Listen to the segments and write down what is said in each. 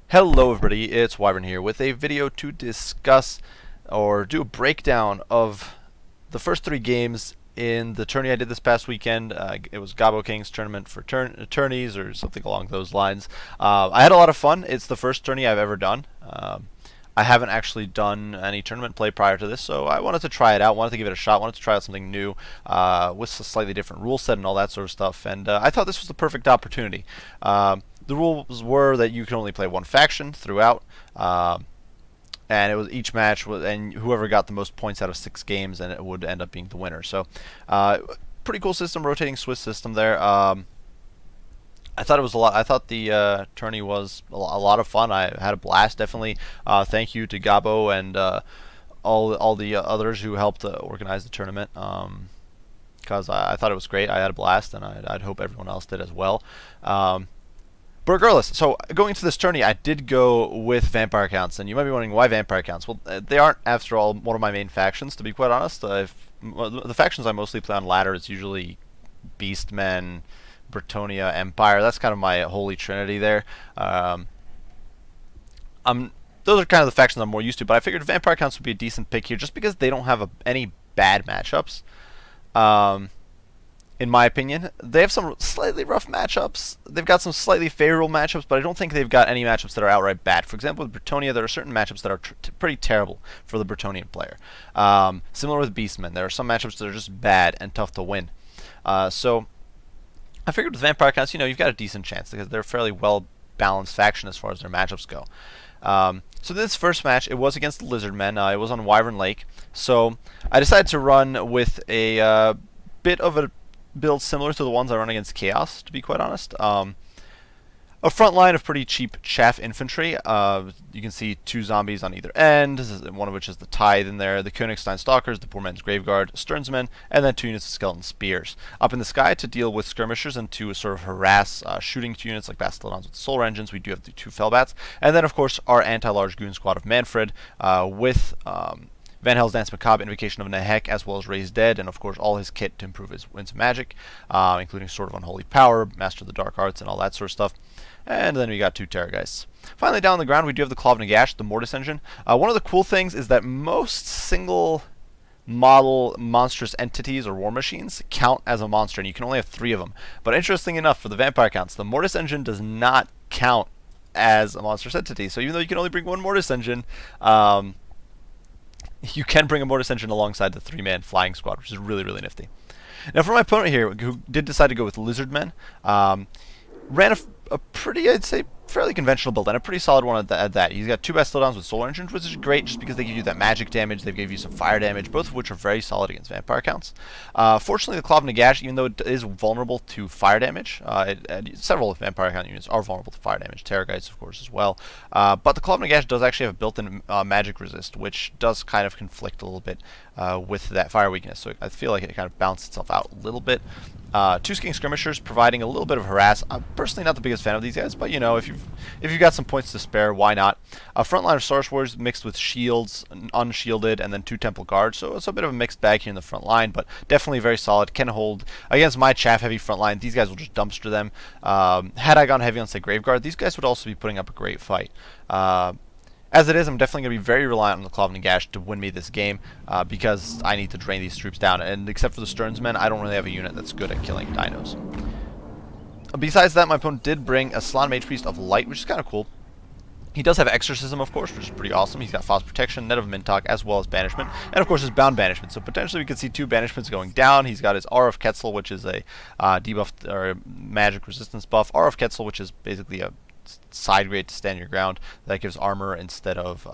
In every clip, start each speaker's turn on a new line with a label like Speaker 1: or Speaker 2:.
Speaker 1: Hello everybody, it's Wyvern here with a video to discuss or do a breakdown of the first three games in the tourney I did this past weekend. It was Gobbo King's tournament for Tourneys or something along those lines. I had a lot of fun. It's the first tourney I've ever done. I haven't actually done any tournament play prior to this, so I wanted to try it out, wanted to give it a shot, wanted to try out something new with a slightly different rule set and all that sort of stuff, and I thought this was the perfect opportunity. The rules were that you can only play one faction throughout, and it was each match and whoever got the most points out of 6 games, and it would end up being the winner. So, pretty cool system, rotating Swiss system there. I thought it was a lot. I thought the tourney was a lot of fun. I had a blast. Definitely, thank you to Gobbo and all the others who helped organize the tournament. Because I thought it was great. I had a blast, and I'd hope everyone else did as well. But regardless, so going into this tourney, I did go with vampire accounts, and you might be wondering why vampire accounts. Well, they aren't, after all, one of my main factions, to be quite honest. The factions I mostly play on ladder is usually Beastmen, Bretonnia, Empire. That's kind of my holy trinity there. Those are kind of the factions I'm more used to, but I figured vampire accounts would be a decent pick here just because they don't have any bad matchups. In my opinion, they have some slightly rough matchups. They've got some slightly favorable matchups, but I don't think they've got any matchups that are outright bad. For example, with Bretonnia, there are certain matchups that are pretty terrible for the Bretonnian player. Similar with Beastmen, there are some matchups that are just bad and tough to win. So I figured with Vampire Accounts, you've got a decent chance because they're a fairly well-balanced faction as far as their matchups go. So this first match, it was against the Lizardmen. It was on Wyvern Lake. So I decided to run with a bit of a build similar to the ones I run against Chaos, to be quite honest. A front line of pretty cheap chaff infantry. You can see 2 zombies on either end, one of which is the Tithe in there, the Königstein Stalkers, the Poor Man's Graveguard, Sternsmen, and then 2 units of Skeleton Spears. Up in the sky to deal with skirmishers and to sort of harass shooting units like Bastillons with Solar Engines, we do have the 2 Fellbats. And then, of course, our anti-large goon squad of Manfred with Van Hell's Dance Macabre, Invocation of Nehek, as well as Raise Dead, and of course all his kit to improve his Winds of Magic, including Sword of Unholy Power, Master of the Dark Arts, and all that sort of stuff. And then we got 2 Terrorgeists. Finally, down on the ground, we do have the Claw of Nagash, the Mortis Engine. One of the cool things is that most single model monstrous entities or war machines count as a monster, and you can only have 3 of them. But interesting enough, for the vampire counts, the Mortis Engine does not count as a monstrous entity. So even though you can only bring 1 Mortis Engine, you can bring a Mortis Engine alongside the 3-man flying squad, which is really, really nifty. Now, for my opponent here, who did decide to go with Lizardmen, ran a pretty, I'd say, fairly conventional build, and a pretty solid one at that. He's got 2 Bastillons with Solar Engines, which is great just because they give you that magic damage, they give you some fire damage, both of which are very solid against vampire counts. Fortunately, the Claw of Nagash, even though it is vulnerable to fire damage, several vampire count units are vulnerable to fire damage, Terrorgeists, of course, as well. But the Claw of Nagash does actually have a built-in magic resist, which does kind of conflict a little bit with that fire weakness, so I feel like it kind of balanced itself out a little bit. 2 Sking Skirmishers providing a little bit of harass. I'm personally not the biggest fan of these guys, but if you've got some points to spare, why not? A front line of Source Warriors mixed with shields, unshielded, and then 2 Temple Guards, so it's a bit of a mixed bag here in the front line, but definitely very solid. Can hold against my chaff heavy front line. These guys will just dumpster them. Had I gone heavy on, say, Graveguard, these guys would also be putting up a great fight. As it is, I'm definitely going to be very reliant on the Claw of Nagash to win me this game because I need to drain these troops down. And except for the Sternsmen, I don't really have a unit that's good at killing dinos. Besides that, my opponent did bring a Slann Mage Priest of Light, which is kind of cool. He does have Exorcism, of course, which is pretty awesome. He's got Frost Protection, Net of Mintok, as well as Banishment. And, of course, his Bound Banishment. So, potentially, we could see 2 Banishments going down. He's got his Aura of Quetzal, which is a debuff or magic resistance buff. Aura of Quetzal, which is basically a side grade to stand your ground that gives armor instead of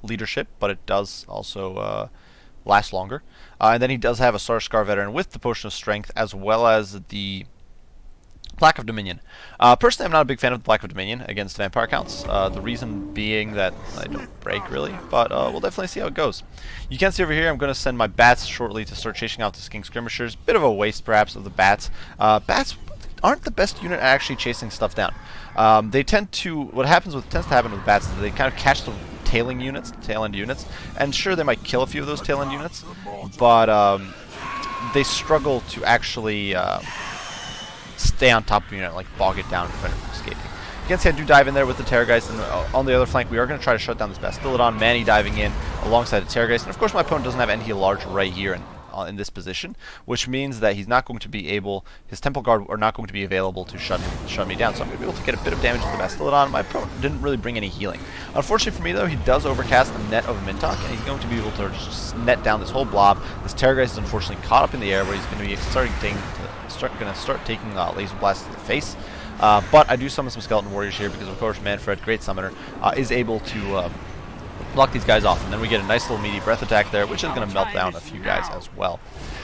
Speaker 1: leadership, but it does also last longer. And then he does have a Star Scar Veteran with the Potion of Strength as well as the Plaque of Dominion. Personally, I'm not a big fan of the Plaque of Dominion against vampire counts. The reason being that I don't break really, but we'll definitely see how it goes. You can see over here, I'm going to send my bats shortly to start chasing out the Sking Skirmishers. Bit of a waste, perhaps, of the bats. Bats aren't the best unit at actually chasing stuff down. They tend to, what tends to happen with bats is that they kind of catch the tail end units, and sure, they might kill a few of those tail end units, but they struggle to actually stay on top of the unit, like bog it down and prevent it from escaping. You can see I do dive in there with the Terrorgeist, and on the other flank we are going to try to shut down this Bastillodon. Manny diving in alongside the Terrorgeist, and of course my opponent doesn't have any large right here in this position, which means that he's not going to be able, his Temple Guard are not going to be available to shut me down. So I'm going to be able to get a bit of damage to the Bastillodon. My opponent didn't really bring any healing. Unfortunately for me though, he does overcast the net of a Mintok, and he's going to be able to just net down this whole blob. This Terrorgeist is unfortunately caught up in the air, where he's going to be start taking Laser Blast to the face. But I do summon some Skeleton Warriors here because of course Manfred, great summoner, is able to block these guys off, and then we get a nice little meaty breath attack there, which is going to melt down a few guys as well.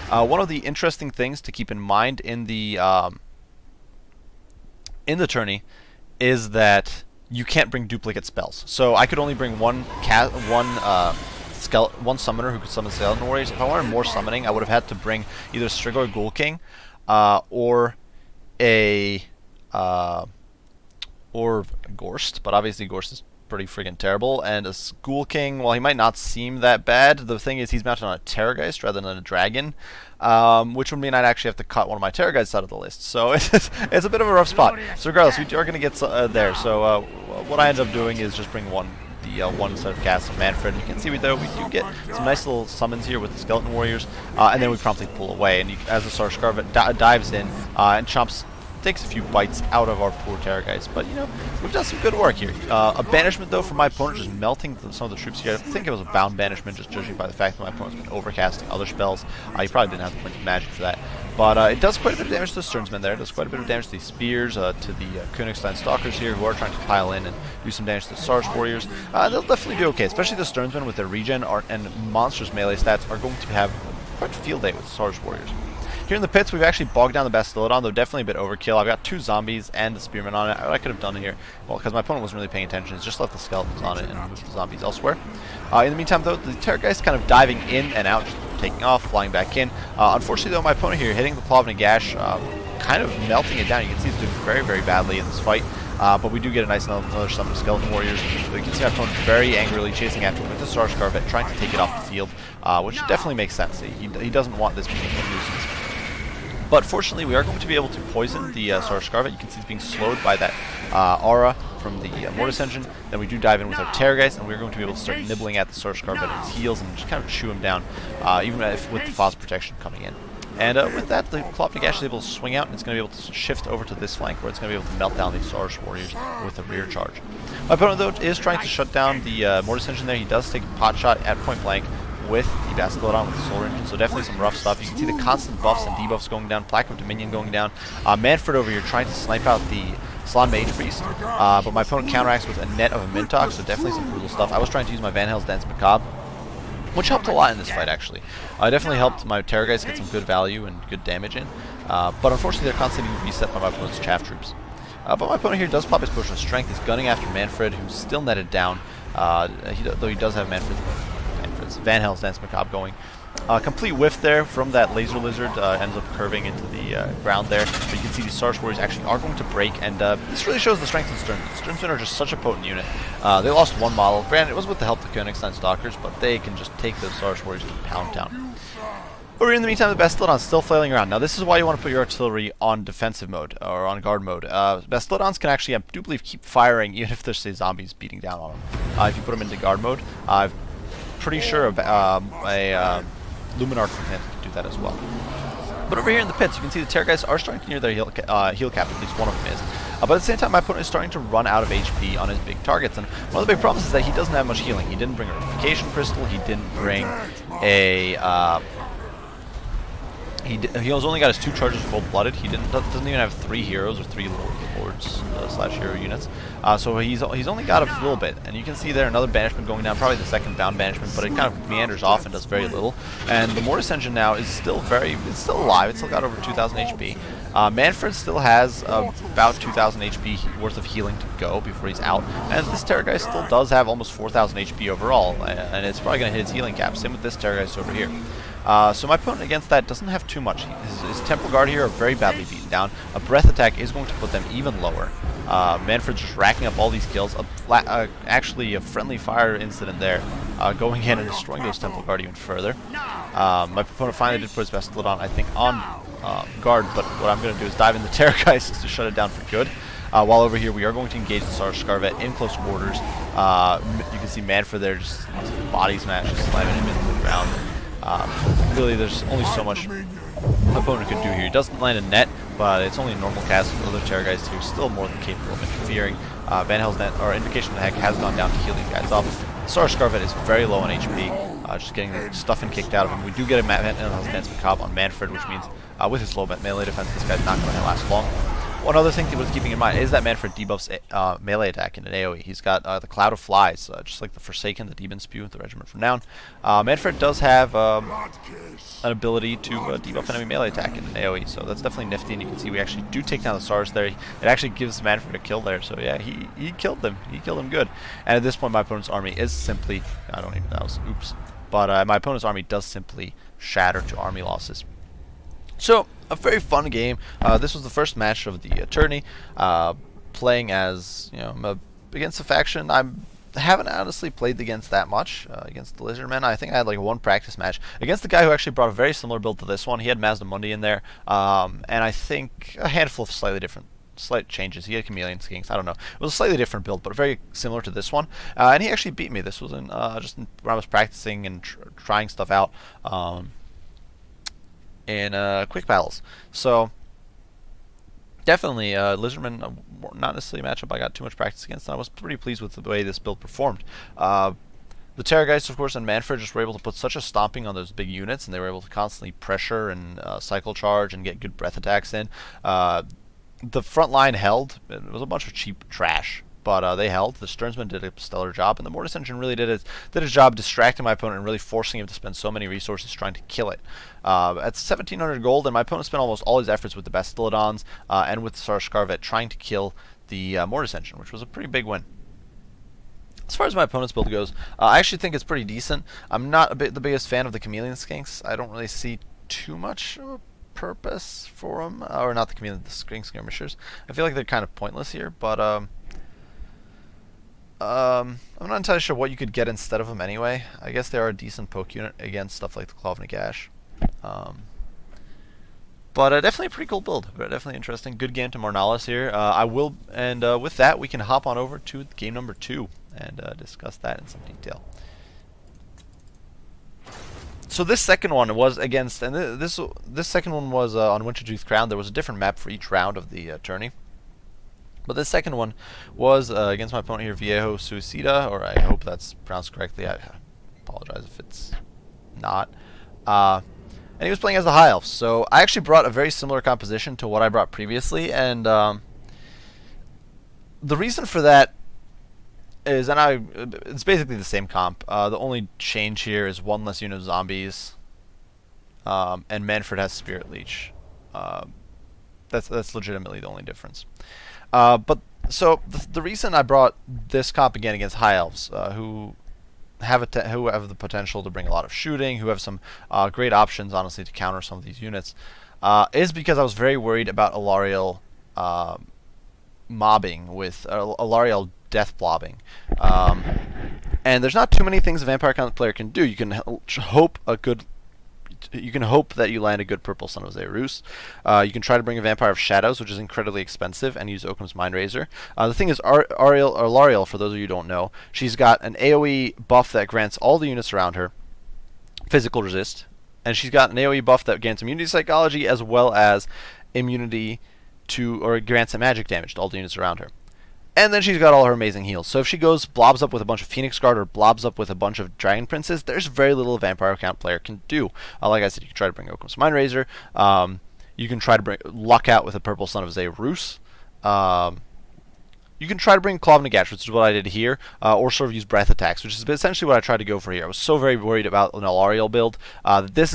Speaker 1: One of the interesting things to keep in mind in the tourney is that you can't bring duplicate spells. So I could only bring one summoner who could summon Skeleton Warriors. If I wanted more summoning, I would have had to bring either Strigoi Ghoul King or a or Gorst, but obviously Gorst is pretty friggin' terrible, and a Ghoul King, while he might not seem that bad, the thing is he's mounted on a Terrorgeist rather than a Dragon, which would mean I'd actually have to cut one of my Terrorgeists out of the list, so it's a bit of a rough spot. So regardless, we are going to get there, so what I end up doing is just bring one set of casts of Manfred. You can see we do get some nice little summons here with the Skeleton Warriors, and then we promptly pull away, and as the Star Scarvet dives in and takes a few bites out of our poor Terrorgeist. But, you know, we've done some good work here. A banishment, though, from my opponent, just melting some of the troops here. I think it was a bound banishment, just judging by the fact that my opponent's been overcasting other spells. He probably didn't have the point of magic for that. But it does quite a bit of damage to the Sternsmen there. It does quite a bit of damage to these Spears, to the Königstein Stalkers here, who are trying to pile in and do some damage to the Sarge Warriors. They'll definitely do okay, especially the Sternsmen with their regen and monstrous melee stats are going to have quite a field day with the Sarge Warriors. Here in the pits, we've actually bogged down the Bastillodon, though definitely a bit overkill. I've got 2 zombies and the Spearman on it. What I could have done here, well, because my opponent wasn't really paying attention, is just left the skeletons on it and moved the zombies elsewhere. In the meantime, though, the Terrorgeist kind of diving in and out, just taking off, flying back in. Unfortunately, though, my opponent here hitting the Claw of Nagash, kind of melting it down. You can see he's doing very, very badly in this fight. But we do get a nice another summon of Skeleton Warriors. So you can see my opponent very angrily chasing after him with the Star Scarvet, trying to take it off the field, which definitely makes sense. He doesn't want this being a nuisance. But fortunately, we are going to be able to poison the Star Scarvet. You can see it's being slowed by that aura from the Mortis Engine. Then we do dive in with our Terrorgeist, and we're going to be able to start nibbling at the Star Scarvet at its heels and just kind of chew him down, even with the Foz protection coming in. And with that, the Claw of Nagash is able to swing out, and it's going to be able to shift over to this flank, where it's going to be able to melt down these Sarge Warriors with a rear charge. My opponent, though, is trying to shut down the Mortis Engine there. He does take a pot shot at point blank with the Bastillodon with the Solar Engine, so definitely some rough stuff. You can see the constant buffs and debuffs going down, Plaque of Dominion going down. Manfred over here trying to snipe out the Salon Mage Priest, but my opponent counteracts with a net of a Mintok, so definitely some brutal stuff. I was trying to use my Van Hel's Dance Macabre, which helped a lot in this fight, actually. Definitely helped my Terrorgeist get some good value and good damage in, but unfortunately they're constantly being reset by my opponent's Chaff Troops. But my opponent here does pop his Potion of Strength. He's gunning after Manfred, who's still netted down, though he does have Manfred's Van Hel's Dance Macabre going. Complete whiff there from that Laser Lizard, ends up curving into the ground there. But you can see these Sarge Warriors actually are going to break, and this really shows the strength of the Sternsmen. Sternsmen are just such a potent unit. They lost one model. Granted, it was with the help of the Königstein Stalkers, but they can just take those Sarge Warriors to pound town. Over here in the meantime, the Bastillodon's still flailing around. Now, this is why you want to put your artillery on defensive mode, or on guard mode. Bastillodons can actually, I do believe, keep firing even if there's, say, zombies beating down on them. If you put them into guard mode, I'm pretty sure a Luminarch can do that as well. But over here in the pits, you can see the Terrorgeists are starting to near their heal cap, at least one of them is. But at the same time, my opponent is starting to run out of HP on his big targets, and one of the big problems is that he doesn't have much healing. He didn't bring a Replication Crystal, he didn't bring a... He has only got his 2 charges cold-blooded. He doesn't even have 3 heroes or 3 lords slash hero units. So he's only got a little bit. And you can see there another banishment going down, probably the second bound banishment, but it kind of meanders off and does very little. And the Mortis Engine now is still alive. It's still got over 2,000 HP. Manfred still has about 2,000 HP worth of healing to go before he's out. And this Terrorgeist still does have almost 4,000 HP overall, and it's probably going to hit its healing cap. Same with this Terrorgeist over here. So my opponent against that doesn't have too much. His Temple Guard here are very badly beaten down. A Breath Attack is going to put them even lower. Manfred's just racking up all these kills. Actually, a friendly fire incident there, going in and destroying those Temple Guard even further. My opponent finally did put his Bastillodon, I think, on guard, but what I'm going to do is dive in the Terrorgeist to shut it down for good. While over here, we are going to engage the Star Scarvet in close quarters. You can see Manfred there just body smash, just slamming him into the ground. Really, there's only so much my opponent can do here. He doesn't land a net, but it's only a normal cast with other Terror guys here, still more than capable of interfering. Van Hel's net, or Invocation of the Heck, has gone down to heal these guys up. Star Scarvet is very low on HP, just getting the stuffing kicked out of him. We do get a Van Hel's Dance Macabre on Manfred, which means with his low melee defense, this guy's not going to last long. One other thing worth keeping in mind is that Manfred debuffs melee attack in an AoE. He's got the Cloud of Flies, just like the Forsaken, the Demon Spew, the Regiment from Down. Manfred does have an ability to debuff enemy melee attack in an AoE, so that's definitely nifty, and you can see we actually do take down the stars there. It actually gives Manfred a kill there, so yeah, he killed them. He killed him good. And at this point, my opponent's army is simply, oops. But my opponent's army does simply shatter to army losses. So, a very fun game. This was the first match of the tourney. Playing as, against a faction I haven't honestly played against that much. Against the Lizardmen, I think I had like one practice match. Against the guy who actually brought a very similar build to this one. He had Mazdamundi in there, and I think a handful of slight changes. He had Chameleon Skinks, I don't know. It was a slightly different build, but very similar to this one. And he actually beat me. This was when I was practicing and trying stuff out. In quick battles. So definitely Lizardman, not necessarily a matchup I got too much practice against, and I was pretty pleased with the way this build performed. The Terrorgeist, of course, and Manfred just were able to put such a stomping on those big units, and they were able to constantly pressure and cycle charge and get good breath attacks in. The front line held. It was a bunch of cheap trash, but they held. The Sternsman did a stellar job, and the Mortis Engine really did his job distracting my opponent and really forcing him to spend so many resources trying to kill it. At 1,700 gold, and my opponent spent almost all his efforts with the Bastillodons and with the Star Scarvet trying to kill the Mortis Engine, which was a pretty big win. As far as my opponent's build goes, I actually think it's pretty decent. I'm not the biggest fan of the Chameleon Skinks. I don't really see too much of a purpose for them, or not the Chameleon, the Skink Skirmishers. I feel like they're kind of pointless here, but I'm not entirely sure what you could get instead of them anyway. I guess they are a decent poke unit against stuff like the Claw of Nagash. But definitely a pretty cool build. Definitely interesting. Good game to Marnalis here. With that, we can hop on over to game number 2 and discuss that in some detail. So this second one was against, and this second one was on Wintertooth Crown. There was a different map for each round of the tourney. But this second one was against my opponent here, Viejo Suicida, or I hope that's pronounced correctly. I apologize if it's not. And he was playing as the High Elves. So I actually brought a very similar composition to what I brought previously, and the reason for that is, it's basically the same comp. The only change here is one less unit of zombies, and Manfred has Spirit Leech. That's legitimately the only difference. So the reason I brought this comp again against High Elves, who have the potential to bring a lot of shooting, who have some great options, honestly, to counter some of these units, is because I was very worried about Alariel mobbing with Alariel death blobbing. And there's not too many things a Vampire Count player can do. You can hope that you land a good purple Son of Zerus. You can try to bring a Vampire of Shadows, which is incredibly expensive, and use Occam's Mindrazor. The thing is, Alariel, for those of you who don't know, she's got an AoE buff that grants all the units around her physical resist, and she's got an AoE buff that grants immunity to psychology as well as immunity to, or grants magic damage to all the units around her. And then she's got all her amazing heals. So if she goes blobs up with a bunch of Phoenix Guard or blobs up with a bunch of Dragon Princes, there's very little a Vampire Count player can do. Like I said, you can try to bring Occam's Mindrazor. You can try to luck out with a purple Son of Zerus. You can try to bring Claw of Nagash, which is what I did here, or sort of use breath attacks, which is essentially what I tried to go for here. I was so very worried about an Alariel build. That's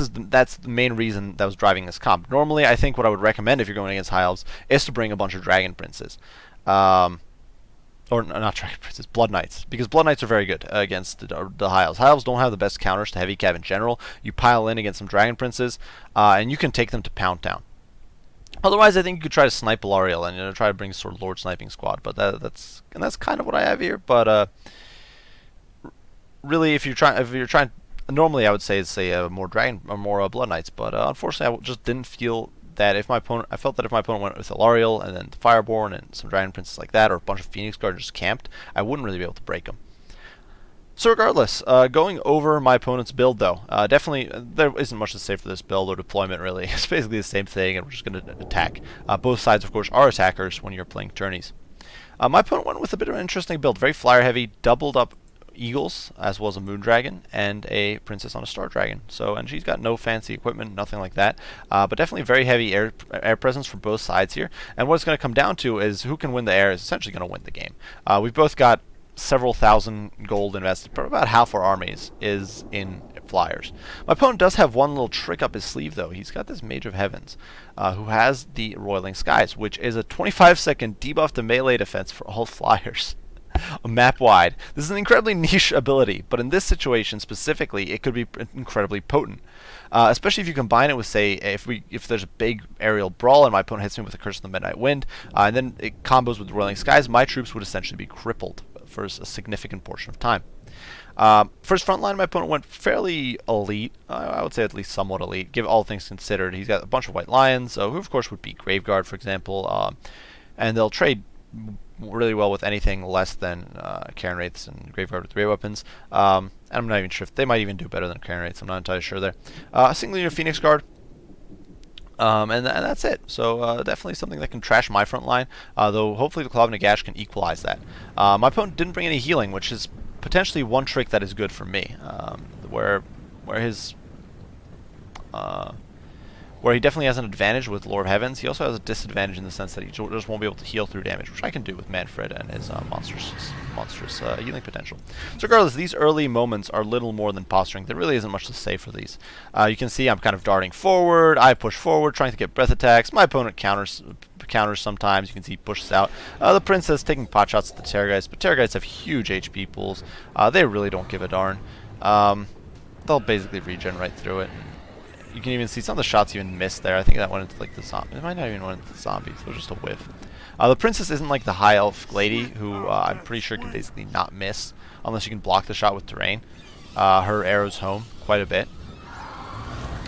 Speaker 1: the main reason that was driving this comp. Normally, I think what I would recommend if you're going against High Elves is to bring a bunch of Dragon Princes. Or not Dragon Princes, Blood Knights, because Blood Knights are very good against the High Elves. High Elves don't have the best counters to Heavy Cav in general. You pile in against some Dragon Princes, and you can take them to Pound Town. Otherwise, I think you could try to snipe Alariel and try to bring sort of Lord Sniping Squad, but that's kind of what I have here. But really, if you're trying, normally I would say it's more Dragon or more Blood Knights, but unfortunately, I just didn't feel that if my opponent, I felt that if my opponent went with Ilariel and then the Fireborn and some Dragon Princes like that, or a bunch of Phoenix Guard just camped, I wouldn't really be able to break them. So regardless, going over my opponent's build though, definitely there isn't much to say for this build or deployment really. It's basically the same thing, and we're just going to attack. Both sides, of course, are attackers when you're playing tourneys. My opponent went with a bit of an interesting build, very flyer heavy, doubled up eagles as well as a moon dragon and a princess on a star dragon. So, and she's got no fancy equipment, nothing like that, but definitely very heavy air presence from both sides here. And what it's going to come down to is who can win the air is essentially going to win the game. We've both got several thousand gold invested, but about half our armies is in flyers. My opponent does have one little trick up his sleeve though. He's got this Mage of Heavens who has the Roiling Skies, which is a 25-second debuff to melee defense for all flyers. A map wide. This is an incredibly niche ability, but in this situation specifically, it could be incredibly potent. Especially if you combine it with, say, if there's a big aerial brawl and my opponent hits me with a Curse of the Midnight Wind, and then it combos with the Roiling Skies, my troops would essentially be crippled for a significant portion of time. First front line, my opponent went fairly elite. I would say at least somewhat elite, give all things considered. He's got a bunch of White Lions, who of course would beat Graveguard, for example, and they'll trade really well with anything less than Karen Wraiths and Graveguard with ray weapons. And I'm not even sure if they might even do better than Karen Wraiths. I'm not entirely sure there. Single unit Phoenix Guard. And that's it. So definitely something that can trash my front line, though hopefully the Claw of Nagash can equalize that. My opponent didn't bring any healing, which is potentially one trick that is good for me, where he definitely has an advantage with Lord of Heavens. He also has a disadvantage in the sense that he just won't be able to heal through damage, which I can do with Manfred and his monstrous healing potential. So regardless, these early moments are little more than posturing. There really isn't much to say for these. You can see I'm kind of darting forward. I push forward, trying to get breath attacks. My opponent counters sometimes. You can see he pushes out. The Princess taking pot shots at the Terrorgeists, but Terrorgeists have huge HP pools. They really don't give a darn. They'll basically regen right through it. You can even see some of the shots even missed there. I think that went into like the zombie. It might not even went into the zombies. It was just a whiff. The Princess isn't like the high elf lady, who I'm pretty sure can basically not miss unless you can block the shot with terrain. Her arrows home quite a bit.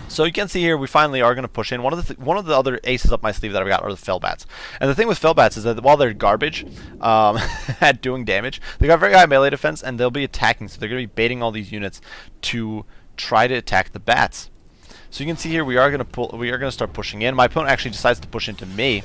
Speaker 1: So you can see here we finally are going to push in. One of the other aces up my sleeve that I've got are the Fellbats. And the thing with Fellbats is that while they're garbage at doing damage, they got very high melee defense and they'll be attacking. So they're going to be baiting all these units to try to attack the bats. So you can see here we are going to start pushing in. My opponent actually decides to push into me,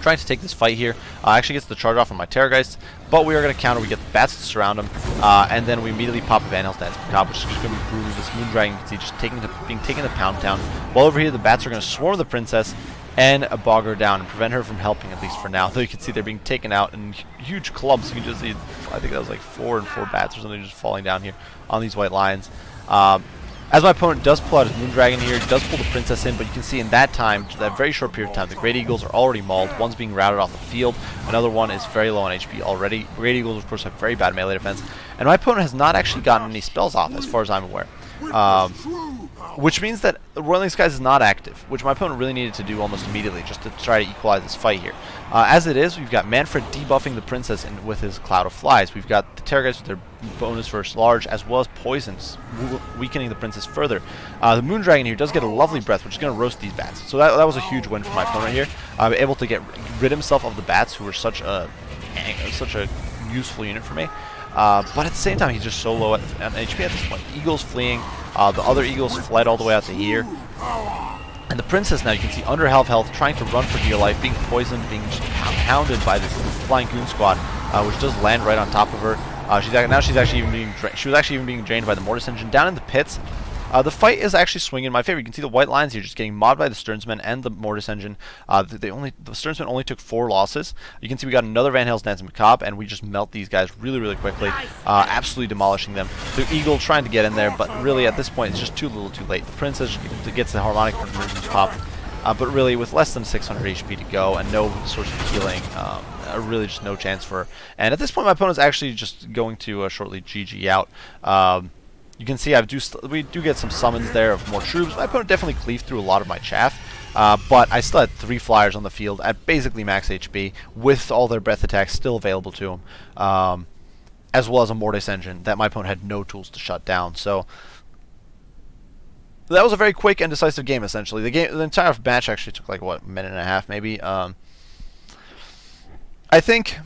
Speaker 1: trying to take this fight here. Actually gets the charge off on my Terrorgeists, but we are going to counter. We get the bats to surround him, and then we immediately pop a Van Hels's Dance Macabre, which is just going to be brutal. This Moon Dragon, you can see, just being taken to Pound Town. While over here, the bats are going to swarm the Princess and bog her down and prevent her from helping, at least for now. Though you can see they're being taken out in huge clumps. You can just see, I think that was like 4 bats or something just falling down here on these White Lions. As my opponent does pull out his Moon Dragon here, does pull the Princess in, but you can see in that time, that very short period of time, the Great Eagles are already mauled. One's being routed off the field. Another one is very low on HP already. Great Eagles, of course, have very bad melee defense. And my opponent has not actually gotten any spells off, as far as I'm aware. Which means that Roiling Skies is not active, which my opponent really needed to do almost immediately, just to try to equalize this fight here. As it is, we've got Manfred debuffing the Princess with his Cloud of Flies. We've got the Terrorgeists with their bonus versus large, as well as poisons, weakening the Princess further. The Moon Dragon here does get a lovely breath, which is going to roast these bats. So that was a huge win for my opponent here. Able to get rid himself of the bats, who were such a useful unit for me. But at the same time, he's just so low on HP at this point. Eagles fleeing. The other Eagles fled all the way out to here. And the Princess now, you can see under half health, trying to run for dear life, being poisoned, being just hounded by this Flying Goon Squad, which does land right on top of her. She was actually even being drained by the Mortis Engine down in the pits. The fight is actually swinging in my favor. You can see the White Lions here just getting mobbed by the Stearnsmen and the Mortis Engine. The Stearnsmen only took 4 losses. You can see we got another Van Hels's Dance Macabre, and we just melt these guys really, really quickly, absolutely demolishing them. The Eagle trying to get in there, but really at this point it's just too little too late. The Princess gets the Harmonic Conversions pop, but really with less than 600 HP to go and no source of healing, really just no chance for her. And at this point my opponent's actually just going to shortly GG out. You can see we do get some summons there of more troops. My opponent definitely cleaved through a lot of my chaff, but I still had 3 flyers on the field at basically max HP with all their breath attacks still available to them, as well as a Mortis Engine that my opponent had no tools to shut down. So that was a very quick and decisive game. Essentially, the entire match actually took like what, a minute and a half, maybe. I think.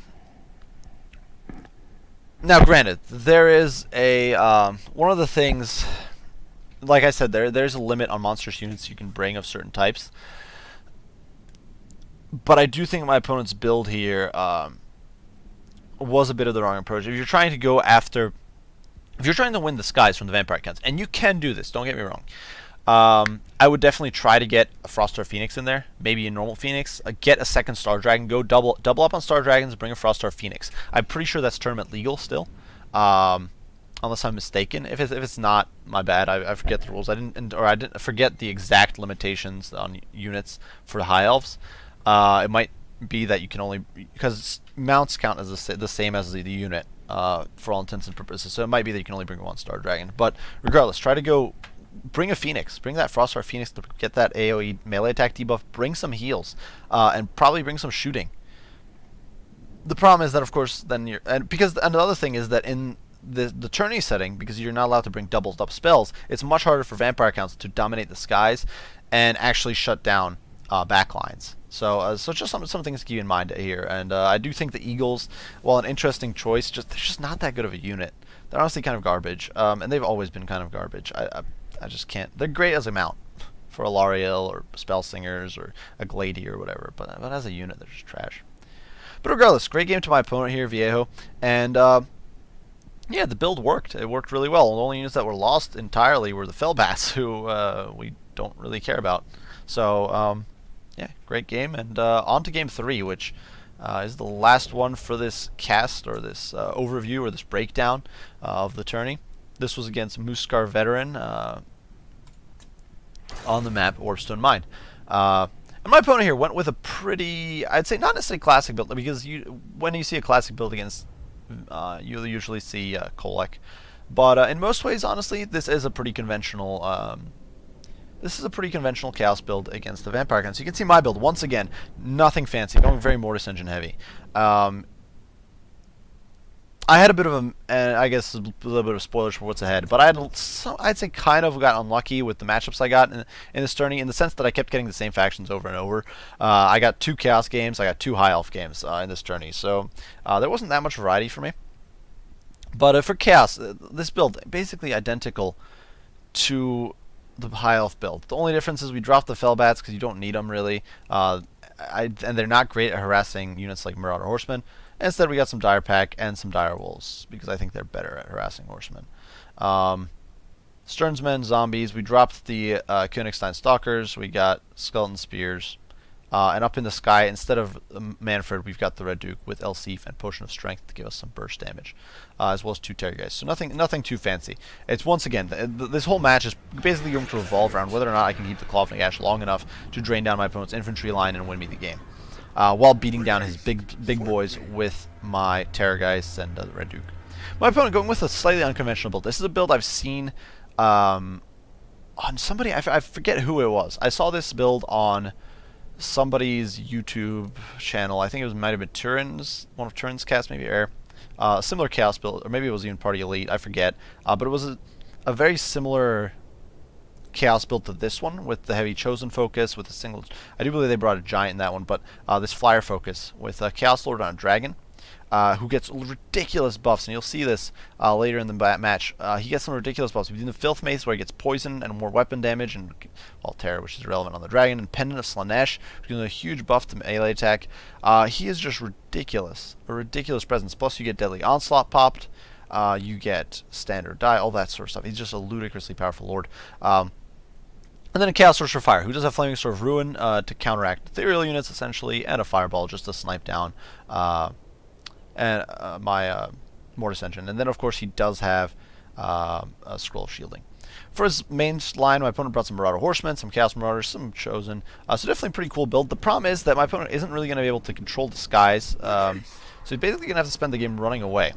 Speaker 1: Now, granted, there is a one of the things. Like I said, there's a limit on monstrous units you can bring of certain types. But I do think my opponent's build here was a bit of the wrong approach. If you're trying to go after, if you're trying to win the skies from the vampire accounts, and you can do this, don't get me wrong. I would definitely try to get a Frost Star Phoenix in there, maybe a normal Phoenix. Get a second Star Dragon, go double up on Star Dragons, bring a Frost Star Phoenix. I'm pretty sure that's tournament legal still, unless I'm mistaken. If it's not, my bad. I forget the rules. I didn't forget the exact limitations on units for the High Elves. It might be that you can only, because mounts count as the same as the unit for all intents and purposes. So it might be that you can only bring one Star Dragon. But regardless, try to go. Bring a Phoenix. Bring that Frost Star Phoenix to get that AoE melee attack debuff. Bring some heals, and probably bring some shooting. The problem is that, of course, then you're because another thing is that in the tourney setting, because you're not allowed to bring doubled up spells, it's much harder for vampire accounts to dominate the skies and actually shut down backlines. So just some things to keep in mind here. And I do think the Eagles, while an interesting choice, they're just not that good of a unit. They're honestly kind of garbage, and they've always been kind of garbage. I just can't. They're great as a mount for a Lariel or Spell Singers or a Glady or whatever, but as a unit, they're just trash. But regardless, great game to my opponent here, Viejo, and yeah, the build worked. It worked really well. The only units that were lost entirely were the Fellbats, who we don't really care about. So yeah, great game, and on to game 3, which is the last one for this cast or this overview or this breakdown of the tourney. This was against Mooskar Veteran on the map Orbstone Mine. And my opponent here went with a pretty, I'd say not necessarily classic build, because when you see a classic build against, you'll usually see Kolek. But in most ways, honestly, this is a pretty conventional chaos build against the vampire gun. So you can see my build once again, nothing fancy, going very Mortis Engine heavy. I had a bit of a, and I guess a little bit of spoilers for what's ahead, but I'd say kind of got unlucky with the matchups I got in this tourney, in the sense that I kept getting the same factions over and over. I got 2 Chaos games, I got 2 High Elf games in this tourney, so there wasn't that much variety for me. But for Chaos, this build, basically identical to the High Elf build. The only difference is we dropped the Fellbats because you don't need them really, and they're not great at harassing units like Marauder Horsemen. Instead, we got some Dire Pack and some Dire Wolves, because I think they're better at harassing horsemen. Sternsmen, Zombies, we dropped the Königstein Stalkers, we got Skeleton Spears, and up in the sky, instead of Manfred, we've got the Red Duke with Elsif and Potion of Strength to give us some burst damage, as well as 2 Terrorgeist. So nothing too fancy. It's, once again, this whole match is basically going to revolve around whether or not I can keep the Claw of Nagash long enough to drain down my opponent's infantry line and win me the game, while beating down his big boys with my Terrorgeists and the Red Duke. My opponent going with a slightly unconventional build. This is a build I've seen on somebody, I forget who it was. I saw this build on somebody's YouTube channel. I think it might have been Turin's, one of Turin's casts, maybe Air. Similar Chaos build, or maybe it was even Party Elite, I forget. But it was a very similar Chaos build to this one, with the heavy Chosen focus, with a single, I do believe they brought a Giant in that one, but this Flyer focus with a Chaos Lord on a Dragon, who gets ridiculous buffs, and you'll see this later in the match. He gets some ridiculous buffs. Between the Filth Mace, where he gets poison and more weapon damage, and Terror, which is relevant on the Dragon, and Pendant of Slanesh, which gives him a huge buff to melee attack. He is just ridiculous. A ridiculous presence. Plus, you get Deadly Onslaught popped, you get Stand or Die, all that sort of stuff. He's just a ludicrously powerful Lord. And then a Chaos Sorcerer Fire, who does have Flaming Sword of Ruin to counteract ethereal units, essentially, and a Fireball just to snipe down my Mortis Engine. And then, of course, he does have a Scroll of Shielding. For his main line, my opponent brought some Marauder Horsemen, some Chaos Marauders, some Chosen. So definitely a pretty cool build. The problem is that my opponent isn't really going to be able to control the skies. So he's basically going to have to spend the game running away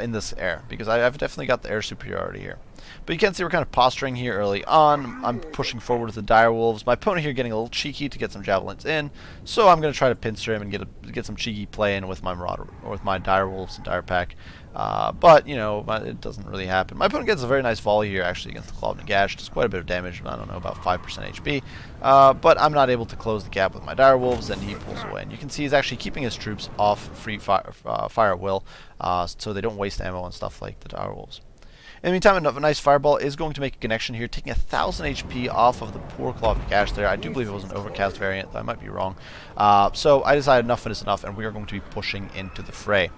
Speaker 1: in this air, because I've definitely got the air superiority here. But you can see we're kind of posturing here early on. I'm pushing forward with the dire wolves. My opponent here getting a little cheeky to get some javelins in, so I'm going to try to pincer him and get some cheeky play in with my marauder or with my dire wolves and dire pack. But you know, it doesn't really happen. My opponent gets a very nice volley here actually against the Claw of Nagash. Does quite a bit of damage. I don't know, about 5% HP. But I'm not able to close the gap with my dire wolves, and he pulls away. And you can see he's actually keeping his troops off free fire at will, so they don't waste ammo and stuff like the dire wolves. In the meantime, a nice fireball is going to make a connection here, taking 1,000 HP off of the poor Claw of Nagash there. I do believe it was an overcast variant, though I might be wrong. So I decided enough is enough, and we are going to be pushing into the fray.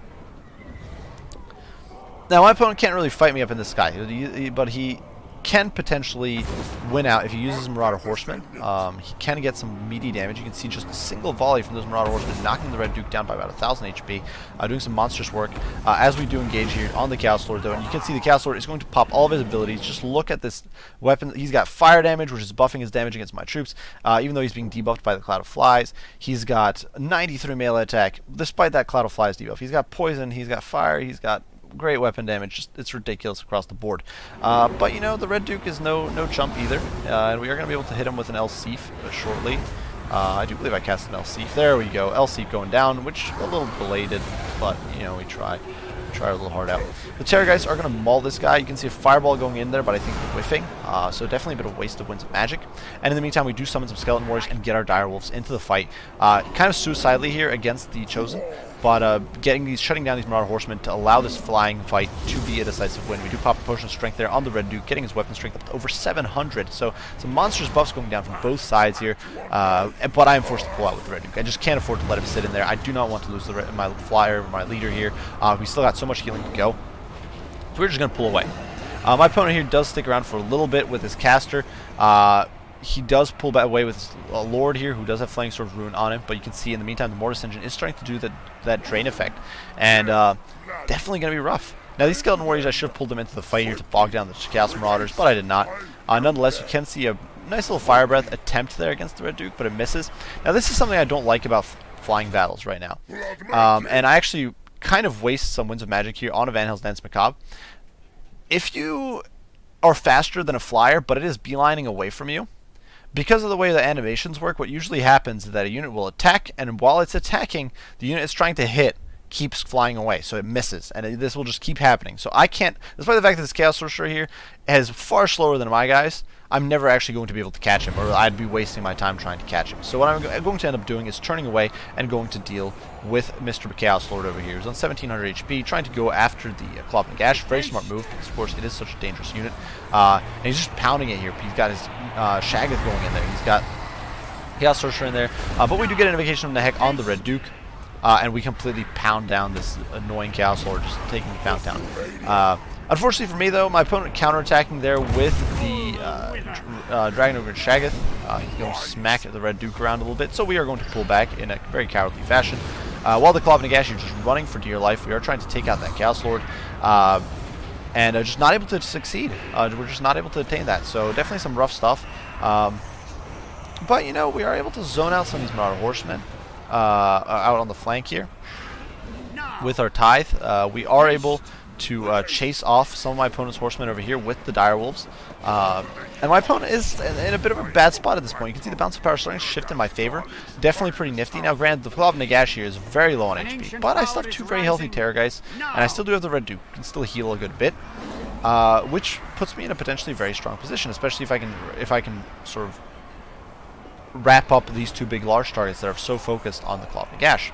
Speaker 1: Now, my opponent can't really fight me up in the sky, but he can potentially win out if he uses Marauder Horsemen. He can get some meaty damage. You can see just a single volley from those Marauder Horsemen knocking the Red Duke down by about 1,000 HP, doing some monstrous work as we do engage here on the Chaos Lord, though. And you can see the Chaos Lord is going to pop all of his abilities. Just look at this weapon. He's got fire damage, which is buffing his damage against my troops, even though he's being debuffed by the Cloud of Flies. He's got 93 melee attack, despite that Cloud of Flies debuff. He's got poison, he's got fire, he's got great weapon damage. Just, it's ridiculous across the board. But you know, the Red Duke is no chump either, and we are going to be able to hit him with an Elseef shortly. I do believe I cast an Elseef. There we go. Elseef going down, which a little belated, but you know, we try a little hard out. The Terrorgeists are going to maul this guy. You can see a fireball going in there, but I think we're whiffing. So definitely a bit of waste of Winds of Magic. And in the meantime, we do summon some Skeleton Warriors and get our Dire Wolves into the fight. Kind of suicidally here against the Chosen, but shutting down these Marauder Horsemen to allow this flying fight to be a decisive win. We do pop a potion of strength there on the Red Duke, getting his weapon strength up to over 700. So some monstrous buffs going down from both sides here. But I am forced to pull out with the Red Duke. I just can't afford to let him sit in there. I do not want to lose my flyer, my leader here. We still got so much healing to go. So we're just going to pull away. My opponent here does stick around for a little bit with his caster. He does pull back away with his Lord here, who does have Flaming Sword Rune on him, but you can see in the meantime the Mortis Engine is starting to do that drain effect, and definitely going to be rough. Now these Skeleton Warriors, I should have pulled them into the fight here to bog down the Chaos Marauders, but I did not. Nonetheless, you can see a nice little Fire Breath attempt there against the Red Duke, but it misses. Now this is something I don't like about flying battles right now, and I actually kind of waste some Winds of Magic here on a Van Hels's Dance Macabre. If you are faster than a flyer, but it is beelining away from you, because of the way the animations work, what usually happens is that a unit will attack, and while it's attacking, the unit it's trying to hit keeps flying away, so it misses, and this will just keep happening. So I can't, despite the fact that this Chaos Sorcerer here is far slower than my guys, I'm never actually going to be able to catch him, or I'd be wasting my time trying to catch him. So what I'm going to end up doing is turning away and going to deal with Mr. Chaos Lord over here. He's on 1700 HP, trying to go after the Claw of Nagash. Very smart move, because of course it is such a dangerous unit. And he's just pounding it here. He's got his Shaggoth going in there. He's got Chaos Sorcerer in there. But we do get an invocation from the heck on the Red Duke. And we completely pound down this annoying Chaos Lord, just taking the count down. Unfortunately for me, though, my opponent counterattacking there with the Dragon Ogre and Shaggoth. He's going to smack the Red Duke around a little bit, so we are going to pull back in a very cowardly fashion. While the Claw of Nagash is just running for dear life, we are trying to take out that Chaos Lord, and just not able to succeed. We're just not able to attain that, so definitely some rough stuff. But, you know, we are able to zone out some of these Marauder Horsemen out on the flank here with our Tithe. We are able to chase off some of my opponent's horsemen over here with the Dire Wolves. And my opponent is in a bit of a bad spot at this point. You can see the bounce of power starting to shift in my favor. Definitely pretty nifty. Now, granted, the Claw of Nagash here is very low on HP, but I still have two very healthy Terrorgeists, and I still do have the Red Duke. Can still heal a good bit, which puts me in a potentially very strong position, especially if I can sort of wrap up these two big large targets that are so focused on the Claw of Nagash.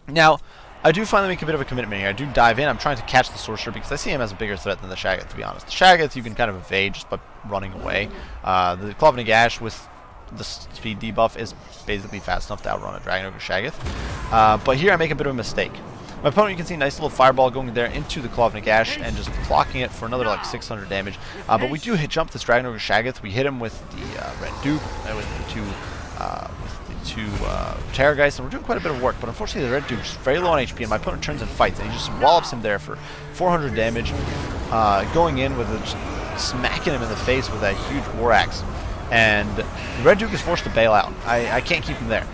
Speaker 1: Now, I do finally make a bit of a commitment here. I do dive in. I'm trying to catch the Sorcerer because I see him as a bigger threat than the Shaggoth, to be honest. The Shaggoth you can kind of evade just by running away. The Claw of Nagash with the speed debuff is basically fast enough to outrun a Dragon Ogre Shaggoth. But here I make a bit of a mistake. My opponent, you can see a nice little fireball going there into the Claw of Nagash and just clocking it for another like 600 damage. But we do jump this Dragon Ogre Shaggoth. We hit him with the Red Duke, with the two Terrorgeists, and we're doing quite a bit of work, but unfortunately the Red Duke is very low on HP, and my opponent turns and fights, and he just wallops him there for 400 damage, going in with just smacking him in the face with that huge War Axe, and the Red Duke is forced to bail out. I can't keep him there.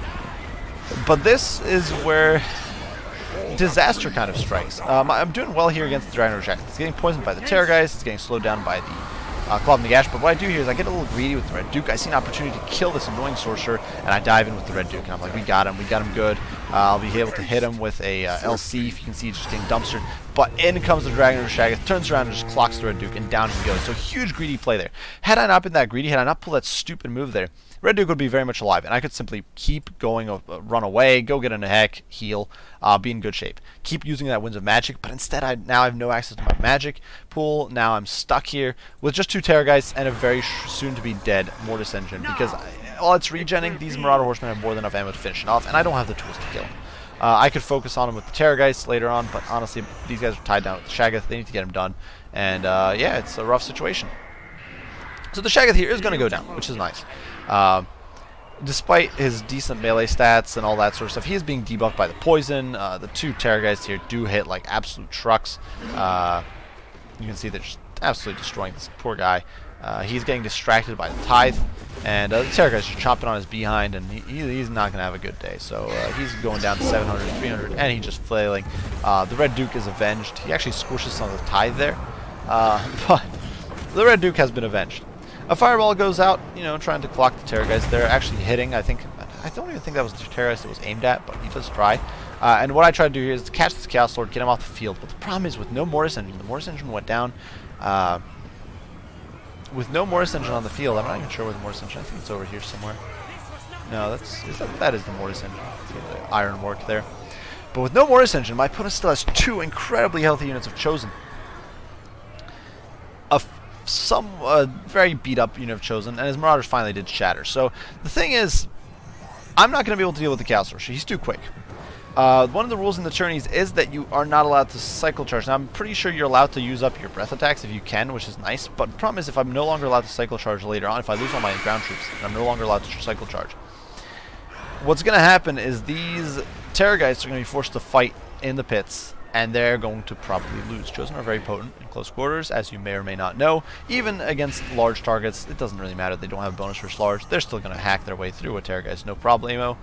Speaker 1: But this is where disaster kind of strikes. I'm doing well here against the Dragon Jack. It's getting poisoned by the Terrorgeist. It's getting slowed down by the Claw of Nagash. But what I do here is I get a little greedy with the Red Duke. I see an opportunity to kill this annoying Sorcerer, and I dive in with the Red Duke. And I'm like, we got him good. I'll be able to hit him with a LC. If you can see, he's just getting dumpstered. But in comes the Dragon Shaggoth, turns around and just clocks the Red Duke, and down he goes. So huge greedy play there. Had I not been that greedy, had I not pulled that stupid move there, Red Duke would be very much alive, and I could simply keep going, run away, go get in a heck, heal, be in good shape. Keep using that Winds of Magic, but instead now I have no access to my magic pool. Now I'm stuck here with just 2 Terrorgeists and a very soon-to-be dead Mortis Engine, because while it's regenning, these Marauder Horsemen have more than enough ammo to finish it off, and I don't have the tools to kill him. I could focus on him with the Terrorgeists later on, but honestly, these guys are tied down with the Shaggoth. They need to get him done, and yeah, it's a rough situation. So the Shaggoth here is going to go down, which is nice. Despite his decent melee stats and all that sort of stuff, he is being debuffed by the poison. The 2 Terrorgeists here do hit like absolute trucks. You can see they're just absolutely destroying this poor guy. He's getting distracted by the Tithe, and the Terrorgeist is chomping on his behind, and he's not going to have a good day. So he's going down to 700, 300, and he's just flailing. The Red Duke is avenged. He actually squishes some of the Tithe there, but the Red Duke has been avenged. A fireball goes out, you know, trying to clock the Terrorgeist. They're actually hitting. I don't even think that was the Terrorgeist it was aimed at, but he does try. And what I try to do here is to catch this Chaos Lord, get him off the field. But the problem is with no Mortis Engine, the Mortis Engine went down. With no Mortis Engine on the field, I'm not even sure where the Mortis Engine. I think it's over here somewhere. No, that is the Mortis Engine. The iron work there. But with no Mortis Engine, my opponent still has 2 incredibly healthy units of Chosen. Some very beat up unit of Chosen, and his Marauders finally did shatter. So the thing is, I'm not going to be able to deal with the Chaos Sorcerer. He's too quick. One of the rules in the tourneys is that you are not allowed to cycle charge. Now I'm pretty sure you're allowed to use up your breath attacks if you can, which is nice. But the problem is if I'm no longer allowed to cycle charge later on, if I lose all my ground troops, and I'm no longer allowed to cycle charge, what's going to happen is these Terrorgeists are going to be forced to fight in the pits, and they're going to probably lose. Chosen are very potent in close quarters, as you may or may not know. Even against large targets, it doesn't really matter. They don't have bonus versus large. They're still going to hack their way through a Terrorgeist, no problemo.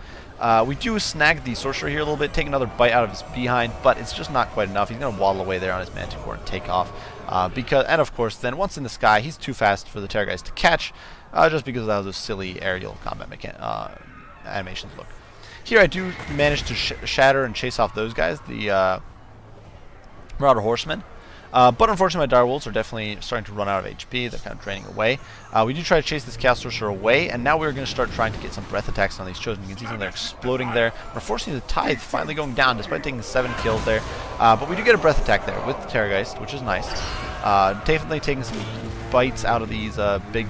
Speaker 1: We do snag the Sorcerer here a little bit, take another bite out of his behind, but it's just not quite enough. He's going to waddle away there on his Manticore and take off. And of course, then once in the sky, he's too fast for the Terrorgeist to catch, just because of how those silly aerial combat animations look. Here I do manage to shatter and chase off those guys, the Marauder Horsemen. But unfortunately my Direwolves are definitely starting to run out of HP. They're kind of draining away. We do try to chase this Chaos Sorcerer away, and now we're going to start trying to get some breath attacks on these Chosen. You can see some of them exploding there. We're forcing the Tithe finally going down despite taking 7 kills there. But we do get a breath attack there with the Terrorgeist, which is nice. Definitely taking some bites out of these big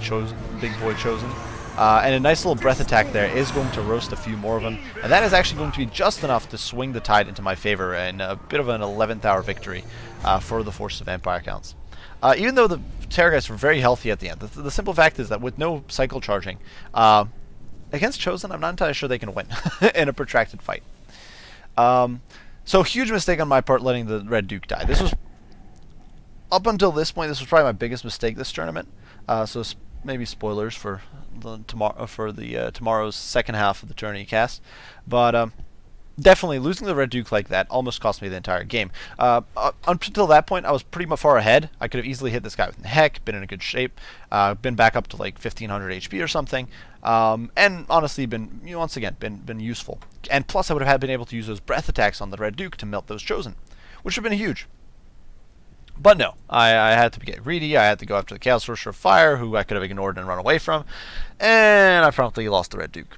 Speaker 1: boy Chosen. And a nice little breath attack there is going to roast a few more of them. And that is actually going to be just enough to swing the tide into my favor, and a bit of an 11th hour victory for the Forces of Empire counts. Even though the Terrorgeists were very healthy at the end, the simple fact is that with no cycle charging, against Chosen, I'm not entirely sure they can win in a protracted fight. So huge mistake on my part letting the Red Duke die. This was, up until this point, this was probably my biggest mistake this tournament. So maybe spoilers for the tomorrow's second half of the tourney cast, but definitely losing the Red Duke like that almost cost me the entire game. Up until that point, I was pretty much far ahead. I could have easily hit this guy with the heck, been in a good shape, been back up to like 1500 HP or something, and honestly been once again been useful. And plus, I would have been able to use those breath attacks on the Red Duke to melt those Chosen, which would have been huge. But no, I had to get greedy. I had to go after the Chaos Sorcerer of Fire, who I could have ignored and run away from, and I promptly lost the Red Duke.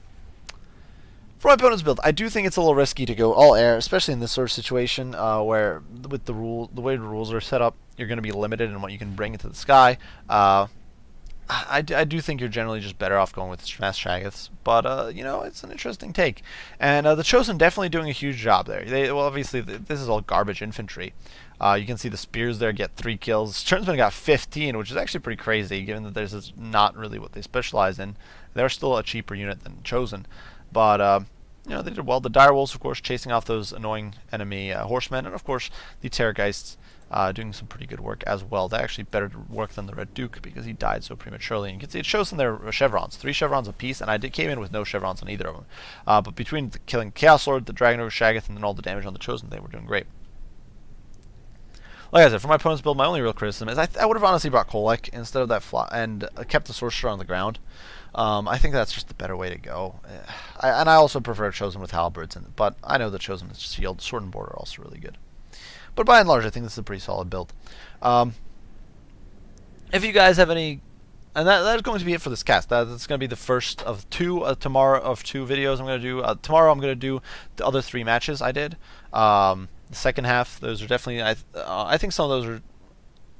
Speaker 1: For my opponent's build, I do think it's a little risky to go all air, especially in this sort of situation where, with the way the rules are set up, you're going to be limited in what you can bring into the sky. I do think you're generally just better off going with Mass Shaggoths, but it's an interesting take. And the Chosen definitely doing a huge job there. Well, obviously this is all garbage infantry. You can see the spears there get 3 kills. Turnsmen got 15, which is actually pretty crazy, given that this is not really what they specialize in. They're still a cheaper unit than Chosen, but they did well. The direwolves, of course, chasing off those annoying enemy horsemen, and of course the terrorgeists doing some pretty good work as well. They actually better work than the Red Duke because he died so prematurely. And you can see it shows in their chevrons, 3 chevrons apiece, and I came in with no chevrons on either of them. But between killing Chaos Lord, the Dragon Ogre Shaggoth, and then all the damage on the Chosen, they were doing great. Like I said, for my opponent's build, my only real criticism is I would have honestly brought Kolek instead of that and kept the Sorcerer on the ground. I think that's just the better way to go. And I also prefer Chosen with Halberds, but I know the Chosen with Shield, Sword and Border are also really good. But by and large, I think this is a pretty solid build. If you guys have any... And that's going to be it for this cast. That's going to be the first of 2 tomorrow of 2 videos I'm going to do. Tomorrow I'm going to do the other 3 matches I did. The second half, those are definitely... I think some of those are...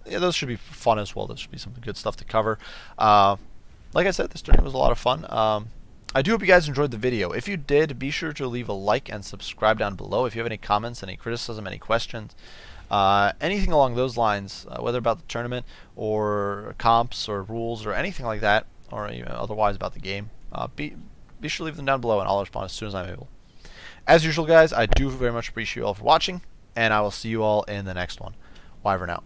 Speaker 1: Yeah, those should be fun as well. Those should be some good stuff to cover. Like I said, this tournament was a lot of fun. I do hope you guys enjoyed the video. If you did, be sure to leave a like and subscribe down below. If you have any comments, any criticism, any questions, anything along those lines, whether about the tournament or comps or rules or anything like that, or otherwise about the game, be sure to leave them down below and I'll respond as soon as I'm able. As usual, guys, I do very much appreciate you all for watching, and I will see you all in the next one. Wyvern out.